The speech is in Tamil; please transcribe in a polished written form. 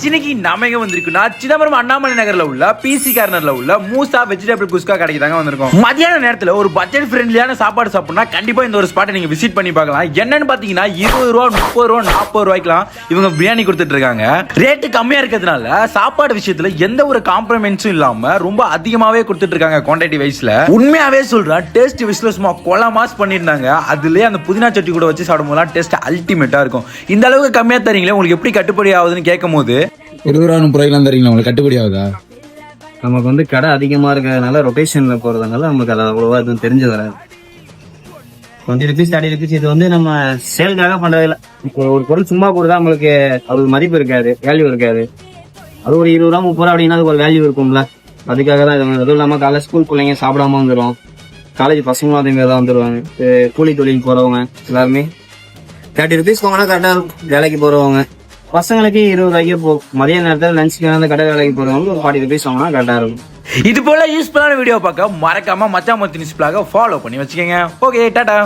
இன்னைக்கு நாம எங்க வந்திருக்குன்னா சிதம்பரம் அண்ணாமலை நகர்ல உள்ள பிசி கார்னர்ல உள்ள மூசா வெஜிடபிள் குஸ்கா கடைக்கு தாங்க வந்திருக்கோம். மதியான நேரத்துல ஒரு பட்ஜெட் ஃப்ரெண்ட்லியான சாப்பாடு சாப்பிடணும்னா கண்டிப்பா இந்த ஒரு ஸ்பாட்டை நீங்க விசிட் பண்ணி பார்க்கலாம். என்னன்னு பாத்தீங்கன்னா 20 ரூபா 30 ரூபா 40 ரூபாய்க்குலாம் இவங்க பிரியாணி கொடுத்துட்டு இருக்காங்க. ரேட்டு கம்மியா இருக்கிறதுனால சாப்பாடு விஷயத்துல எந்த ஒரு காம்ப்ரமைஸும் இல்லாம ரொம்ப அதிகமாவே கொடுத்துட்டு இருக்காங்க குவான்டிட்டி வைஸ்ல. உண்மையாவே சொல்றேன், டேஸ்ட் வைஸ்ல சும்மா கொலை மாஸ் பண்ணிருந்தாங்க. அதுலயே அந்த புதினா சட்னி கூட வச்சு சாப்பிடும்போது டேஸ்ட் அல்டிமேட்டா இருக்கும். இந்த அளவுக்கு கம்மியா தரீங்களே, உங்களுக்கு எப்படி கட்டுப்படி ஆகுதுன்னு கேட்கும் போது 20 ரூபா 30 ரூபாய்க்கு தரீங்களா, உங்களுக்கு கட்டுப்படி ஆகுதா? நமக்கு வந்து கடை அதிகமா இருக்கிறதுனால ரொட்டேஷன்ல போறதுனால நமக்கு அது அவ்வளவா எதுவும் தெரிஞ்சு வராது. 20 rupees 30 rupees இது வந்து நம்ம சேல்காக பண்றது இல்லை. இப்போ ஒரு பொருள் சும்மா கொடுத்தா நம்மளுக்கு அது மதிப்பு இருக்காது, வேல்யூ இருக்காது. அது ஒரு 20 ரூபா 30 ரூபா அப்படின்னா அதுக்கு ஒரு வேல்யூ இருக்கும்ல. அதுக்காக தான் இது. அதுவும் இல்லாம காலை ஸ்கூல் பிள்ளைங்க சாப்பிடாம வந்துடும், காலேஜ் பசங்களும் அதே மாதிரி தான் வந்துடுவாங்க. கூலி தொழில் போறவங்க எல்லாருமே 30 rupees வாங்கினா கரெக்டா வேலைக்கு போறவங்க. பசங்களுக்கு 20 ரூபாய்க்கு மதிய நேரத்தில் லஞ்சுக்கு வந்து கடை வேலைக்கு போறவங்க ஒரு 40 rupees வாங்கினா கரெக்டா இருக்கும். இது போல யூஸ்ஃபுல்லான வீடியோ பார்க்க மறக்காம மச்சான் மொத்தி நியூஸ் ஃபாலோ பண்ணி வச்சுக்கோங்க. ஓகே, டாடா.